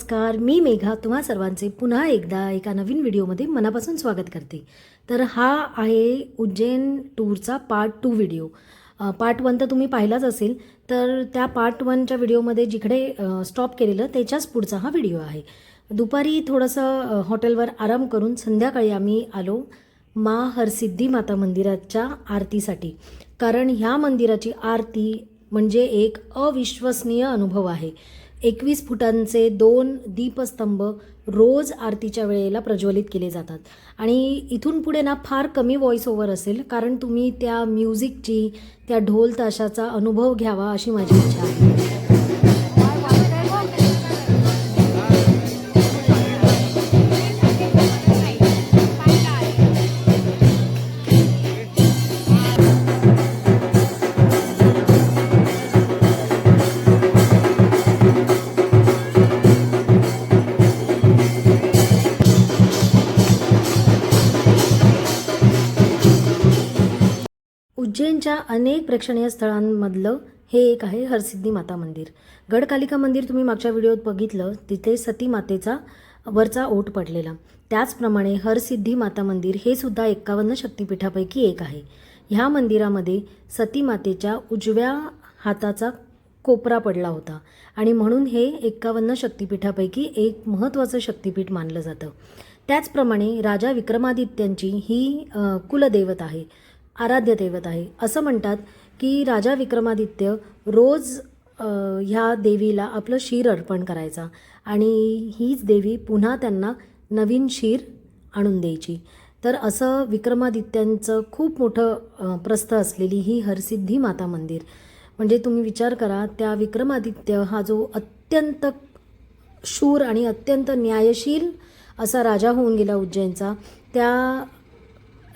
नमस्कार, मी मेघा तुम्हा सर्वांचे पुन्हा एकदा एका नवीन व्हिडिओमध्ये मनापासून स्वागत करते। तर हा आहे उज्जैन टूरचा पार्ट 2 व्हिडिओ। पार्ट 1 तर तुम्ही पाहिलाच असेल, तर त्या पार्ट 1च्या व्हिडिओमध्ये जिकडे स्टॉप केलेलं त्याच्याच पुढचा हा व्हिडिओ आहे। दुपारी थोडंसं हॉटेलवर आराम करून संध्याकाळी आम्ही आलो माँ हरसिद्धि माता मंदिराच्या आरतीसाठी। कारण ह्या मंदिराची आरती म्हणजे एक अविश्वसनीय अनुभव आहे। 21 फुटांचे 2 दीपस्तंभ रोज आरतीच्या वेळेला प्रज्वलित केले जातात आणि इथून पुढे ना फार कमी व्हॉइस ओव्हर असेल, कारण तुम्ही त्या म्युझिकची, त्या ढोल ताशाचा अनुभव घ्यावा अशी माझी इच्छा आहे। उज्जैनच्या अनेक प्रेक्षणीय स्थळांमधलं हे एक आहे हरसिद्धि माता मंदिर। गडकालिका मंदिर तुम्ही मागच्या व्हिडिओत बघितलं, तिथे सती मातेचा वरचा ओठ पडलेला। त्याचप्रमाणे हरसिद्धि माता मंदिर हे सुद्धा 51 शक्तिपीठापैकी एक आहे। ह्या मंदिरामध्ये सती मातेच्या उजव्या हाताचा कोपरा पडला होता आणि म्हणून हे 51 शक्तिपीठापैकी एक महत्त्वाचं शक्तिपीठ मानलं जातं। त्याचप्रमाणे राजा विक्रमादित्यांची ही कुलदैवत आहे, आराध्य दैवत आहे। असं म्हणतात की राजा विक्रमादित्य रोज ह्या देवीला आपलं शीर अर्पण करायचा आणि हीच देवी पुन्हा त्यांना नवीन शीर आणून द्यायची। तर असं विक्रमादित्यांचं खूप मोठं प्रस्थ असलेली ही हरसिद्धि माता मंदिर, म्हणजे तुम्ही विचार करा, त्या विक्रमादित्य हा जो अत्यंत शूर आणि अत्यंत न्यायशील असा राजा होऊन गेला उज्जैनचा, त्या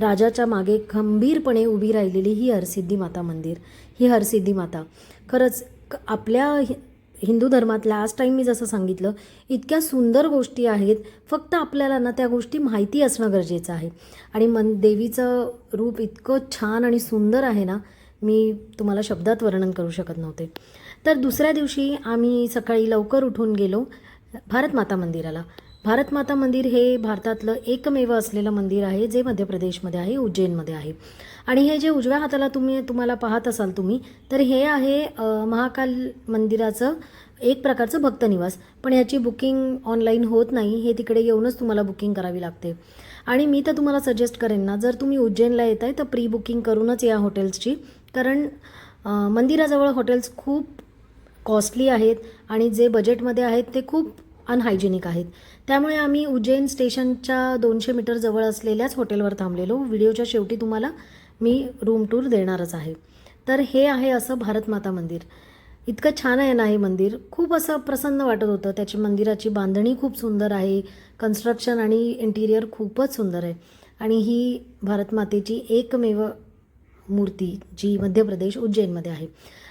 राजाच्या मागे खंबीरपणे उभी राहिलेली ही हरसिद्धि माता मंदिर, ही हरसिद्धि माता खरंच आपल्या हिंदू धर्मात लास्ट टाईम मी जसं सांगितलं, इतक्या सुंदर गोष्टी आहेत, फक्त आपल्याला ना त्या गोष्टी माहिती असणं गरजेचं आहे। आणि देवीचं रूप इतकं छान आणि सुंदर आहे ना, मी तुम्हाला शब्दात वर्णन करू शकत नव्हते। तर दुसऱ्या दिवशी आम्ही सकाळी लवकर उठून गेलो भारत माता मंदिराला। भारत माता मंदिर हे भारतातलं एकमेव असलेलं मंदिर आहे, जे मध्य प्रदेशमध्ये आहे, उज्जैनमध्ये आहे। आणि हे जे उजव्या हाताला तुम्हाला पाहत असाल तुम्ही, तर हे आहे महाकाल मंदिराचं एक प्रकारचं भक्तनिवास, पण याची बुकिंग ऑनलाईन होत नाही, हे तिकडे येऊनच तुम्हाला बुकिंग करावी लागते। आणि मी तर तुम्हाला सजेस्ट करेन ना, जर तुम्ही उज्जैनला येत आहे तर प्री बुकिंग करूनच या हॉटेल्सची, कारण मंदिराजवळ हॉटेल्स खूप कॉस्टली आहेत आणि जे बजेटमध्ये आहेत ते खूप अनहायजेनिक आहेत। त्यामुळे आम्ही उज्जैन स्टेशनच्या 200 मीटर जवळ असलेल्याच हॉटेलवर थांबलेलो। व्हिडिओच्या शेवटी तुम्हाला मी रूम टूर देणारच आहे। तर हे आहे असं भारत माता मंदिर। इतकं छान आहे ना हे मंदिर, खूप असं प्रसन्न वाटत होतं। त्याची मंदिराची बांधणी खूप सुंदर आहे, कन्स्ट्रक्शन आणि इंटिरियर खूपच सुंदर आहे। आणि ही भारत मातेची एकमेव मूर्ती जी मध्य प्रदेश उज्जैनमध्ये आहे।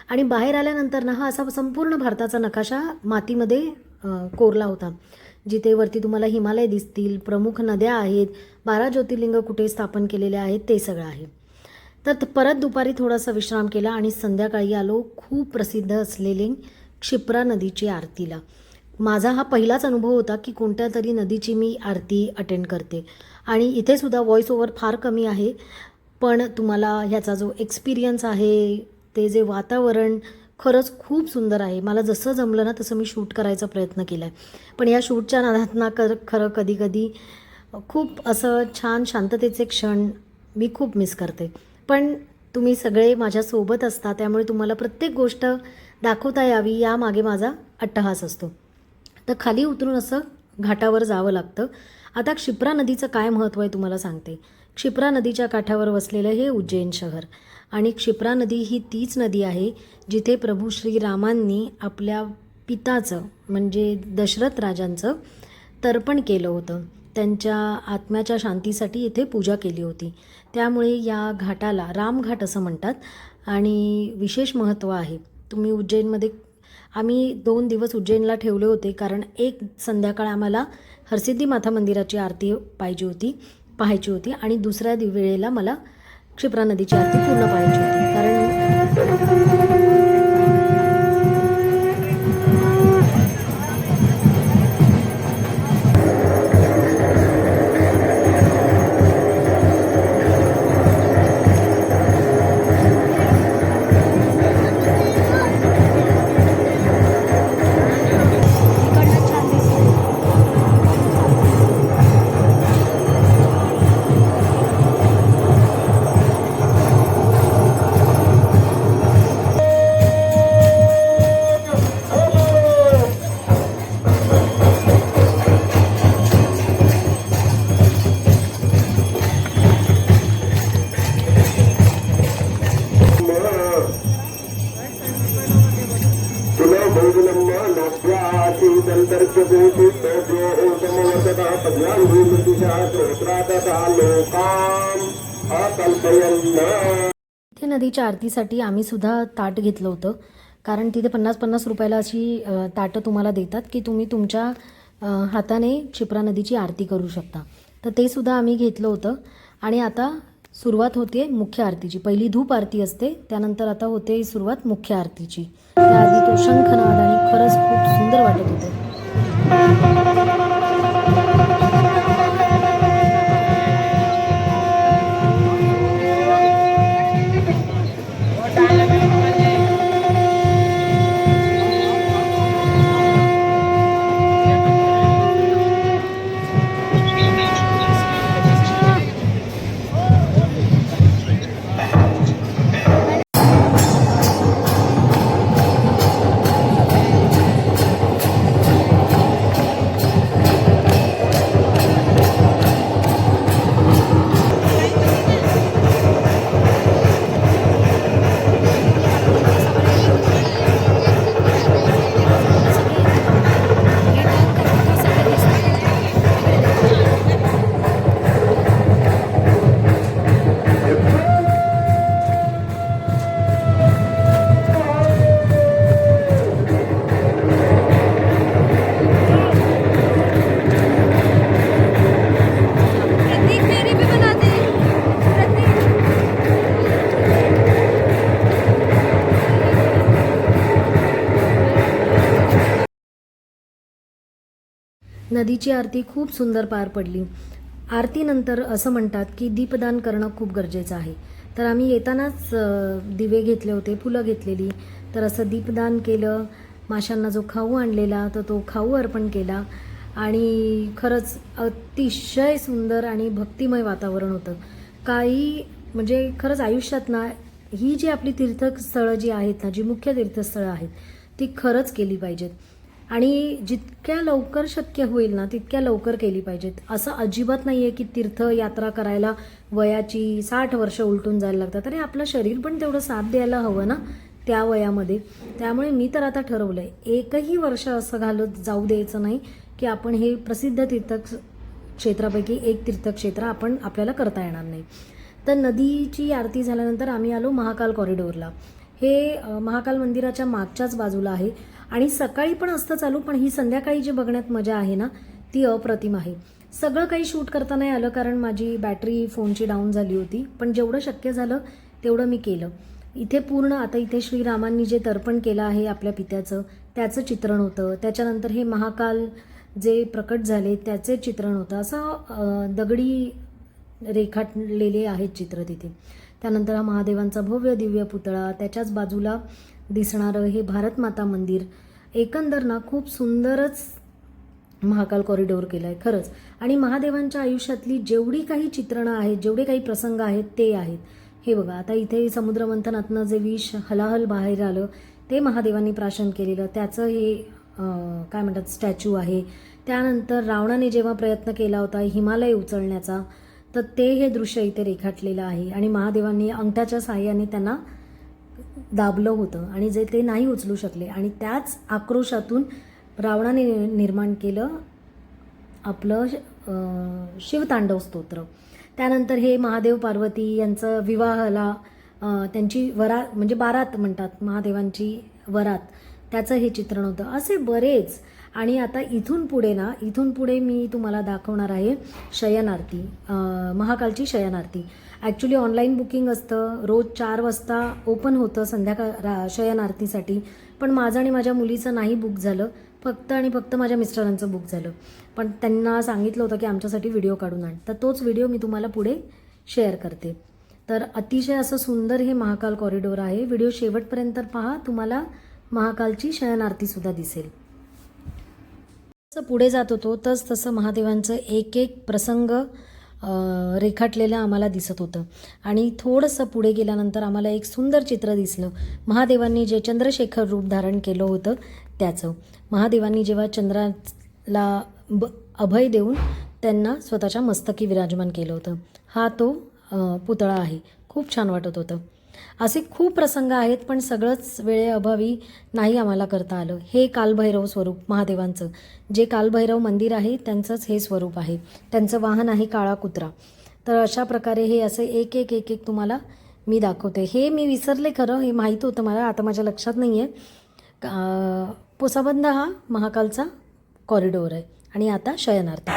आणि बाहेर आल्यानंतर ना हा असा संपूर्ण भारताचा नकाशा मातीमध्ये कोरला होता, जिथे वरती तुम्हाला हिमालय दिसतील, प्रमुख नद्या आहेत, 12 ज्योतिर्लिंग कुठे स्थापन केलेले आहेत ते सगळं आहे। तर परत दुपारी थोडासा विश्राम केला आणि संध्याकाळी आलो खूप प्रसिद्ध असलेली क्षिप्रा नदीची आरतीला। माझा हा पहिलाच अनुभव होता की कोणत्या तरी नदीची मी आरती अटेंड करते, आणि इथे सुद्धा व्हॉइस ओव्हर फार कमी आहे, पण तुम्हाला ह्याचा जो एक्सपिरियन्स आहे, ते जे वातावरण खरंच खूप सुंदर आहे। मला जसं जमलं ना तसं मी शूट करायचा प्रयत्न केला आहे, पण या शूटच्या नादात ना खरं कधी खूप असं छान शांततेचे क्षण मी खूप मिस करते। पण तुम्ही सगळे माझ्यासोबत असता, त्यामुळे तुम्हाला प्रत्येक गोष्ट दाखवता यावी यामागे माझा अट्टहास असतो। तर खाली उतरून असं घाटावर जावं लागतं। आता क्षिप्रा नदीचं काय महत्त्व आहे तुम्हाला सांगते। क्षिप्रा नदीच्या काठावर वसलेलं हे उज्जैन शहर, आणि क्षिप्रा नदी ही तीच नदी आहे जिथे प्रभू श्रीरामांनी आपल्या पिताचं म्हणजे दशरथ राजांचं तर्पण केलं होतं। त्यांच्या आत्म्याच्या शांतीसाठी इथे पूजा केली होती। त्यामुळे या घाटाला रामघाट असं म्हणतात आणि विशेष महत्त्व आहे। तुम्ही उज्जैनमध्ये, आम्ही 2 दिवस उज्जैनला ठेवले होते, कारण एक संध्याकाळ आम्हाला हरसिद्धि माता मंदिराची आरती पाहायची होती आणि दुसऱ्या वेळेला मला क्षिप्रा नदीची आरती पूर्ण पाहायची होती। कारण इथे नदीच्या आरतीसाठी आम्ही सुद्धा ताट घेतलं होतं, कारण तिथे 50-50 रुपयाला अशी ताटं तुम्हाला देतात की तुम्ही तुमच्या हाताने क्षिप्रा नदीची आरती करू शकता. तर ते सुद्धा आम्ही घेतलं होतं. आणि आता सुरुवात होते मुख्य आरतीची. पहिली धूप आरती असते, त्यानंतर आता होते सुरुवात मुख्य आरतीची. त्याआधी तो शंखनाद आणि खरंच खूप सुंदर वाटत होतं. नदीची आरती खूप सुंदर पार पडली. आरतीनंतर असं म्हणतात की दीपदान करणं खूप गरजेचं आहे. तर आम्ही येतानाच दिवे घेतले होते, फुलं घेतलेली. तर असं दीपदान केलं. माशांना जो खाऊ आणलेला तर तो खाऊ अर्पण केला. आणि खरंच अतिशय सुंदर आणि भक्तिमय वातावरण होतं. काही म्हणजे खरंच आयुष्यात ना ही जी आपली तीर्थस्थळं जी आहेत ना, जी मुख्य तीर्थस्थळं आहेत ती खरंच केली पाहिजेत. आणि जितक्या लवकर शक्य होईल ना तितक्या लवकर केली पाहिजेत. असं अजिबात नाही आहे की तीर्थयात्रा करायला वयाची 60 वर्ष उलटून जायला लागतात. अरे आपलं शरीर पण तेवढं साथ द्यायला हवं ना त्या वयामध्ये. त्यामुळे मी तर आता ठरवलं आहे, एकही वर्ष असं घालत जाऊ द्यायचं नाही की आपण हे प्रसिद्ध तीर्थक्षेत्रापैकी एक तीर्थक्षेत्र आपल्याला करता येणार नाही. तर नदीची आरती झाल्यानंतर आम्ही आलो महाकाल कॉरिडोरला. हे महाकाल मंदिराच्या मागच्याच बाजूला आहे. आणि सकाळी पण असतं चालू, पण ही संध्याकाळी जी बघण्यात मजा आहे ना ती अप्रतिम आहे. सगळं काही शूट करता नाही आलं कारण माझी बॅटरी फोनची डाऊन झाली होती, पण जेवढं शक्य झालं तेवढं मी केलं. इथे पूर्ण आता इथे श्रीरामांनी जे तर्पण केलं आहे आपल्या पित्याचं त्याचं चित्रण होतं. त्याच्यानंतर हे महाकाल जे प्रकट झाले त्याचे चित्रण होतं. असं दगडी रेखाटलेले आहेत चित्र तिथे. त्यानंतर हा महादेवांचा भव्य दिव्य पुतळा, त्याच्याच बाजूला दिसणारं हे भारत माता मंदिर. एकंदर ना खूप सुंदरच महाकाल कॉरिडोर केलं आहे खरंच. आणि महादेवांच्या आयुष्यातली जेवढी काही चित्रणं आहेत, जेवढे काही प्रसंग आहेत ते आहेत. हे बघा आता इथे समुद्रमंथनातनं जे विष हलाहल बाहेर आलं ते महादेवांनी प्राशन केलेलं त्याचं हे काय म्हणतात स्टॅच्यू आहे. त्यानंतर रावणाने जेव्हा प्रयत्न केला होता हिमालय उचलण्याचा तर ते हे दृश्य इथे रेखाटलेलं आहे. आणि महादेवांनी अंगठ्याच्या साहाय्याने त्यांना दाबलं होतं आणि जे ते नाही उचलू शकले आणि त्याच आक्रोशातून रावणाने निर्माण केलं आपलं शिवतांडव स्तोत्र. त्यानंतर हे महादेव पार्वती यांचं विवाहाला त्यांची वरात म्हणजे बारात म्हणतात महादेवांची वरात, त्याचं हे चित्रण होतं. असे बरेच. आणि आता इथून पुढे मी तुम्हाला दाखवणार आहे शयनारती, महाकालची शयनारती. ॲक्च्युली ऑनलाईन बुकिंग असतं, रोज 4 वाजता ओपन होतं संध्याकाळ शयनारतीसाठी. पण माझं आणि माझ्या मुलीचं नाही बुक झालं, फक्त आणि फक्त माझ्या मिस्टरांचं बुक झालं. पण त्यांना सांगितलं होतं की आमच्यासाठी व्हिडिओ काढून आण, तर तोच व्हिडिओ मी तुम्हाला पुढे शेअर करते. तर अतिशय असं सुंदर हे महाकाल कॉरिडोर आहे. व्हिडिओ शेवटपर्यंत पहा, तुम्हाला महाकालची शयनारतीसुद्धा दिसेल. जसं पुढे जात होतो तसं महादेवांचं एक एक प्रसंग रेखाटलेलं आम्हाला दिसत होतं. आणि थोडंसं पुढे गेल्यानंतर आम्हाला एक सुंदर चित्र दिसलं. महादेवांनी जे चंद्रशेखर रूप धारण केलं होतं त्याचं. महादेवांनी जेव्हा चंद्राला अभय देऊन त्यांना स्वतःच्या मस्तकी विराजमान केलं होतं. हा तो पुतळा आहे. खूप छान वाटत होतं. असे खूप प्रसंग आहेत, पण सगळंच वेळेअभावी नाही आम्हाला करता आलं. हे कालभैरव स्वरूप महादेवांचं, जे कालभैरव मंदिर आहे त्यांचंच हे स्वरूप आहे. त्यांचं वाहन आहे काळा कुत्रा. तर अशा प्रकारे हे असे एक एक एक एक तुम्हाला मी दाखवते. हे मी विसरले खरं, हे माहीत होतं मला, आता माझ्या लक्षात नाही आहे. पुसाबंद हा महाकालचा कॉरिडोर आहे आणि आता शयनार्थ.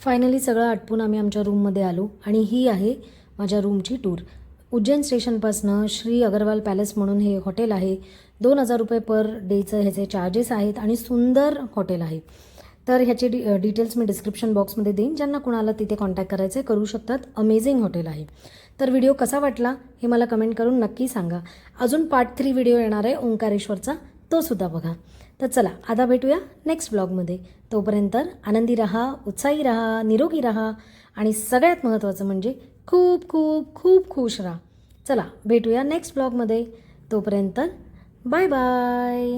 फायनली सगळं आटपून आम्ही आमच्या रूममध्ये आलो आणि ही आहे माझ्या रूमची टूर. उज्जैन स्टेशनपासनं श्री अगरवाल पॅलेस म्हणून हे हॉटेल आहे. 2,000 रुपये पर डेचं ह्याचे चार्जेस आहेत आणि सुंदर हॉटेल आहे. तर ह्याचे डिटेल्स मी डिस्क्रिप्शन बॉक्समध्ये देईन. ज्यांना कुणाला तिथे कॉन्टॅक्ट करायचे करू शकतात. अमेझिंग हॉटेल आहे. तर व्हिडिओ कसा वाटला हे मला कमेंट करून नक्की सांगा. अजून पार्ट 3 व्हिडिओ येणार आहे ओंकारेश्वरचा, तो सुद्धा बघा. तर चला आता भेटूया नेक्स्ट ब्लॉगमध्ये. तोपर्यंत आनंदी राहा, उत्साही राहा, निरोगी राहा आणि सगळ्यात महत्त्वाचं म्हणजे खूप खूप खूप खुश राहा. चला भेटूया नेक्स्ट ब्लॉगमध्ये. तोपर्यंत बाय बाय.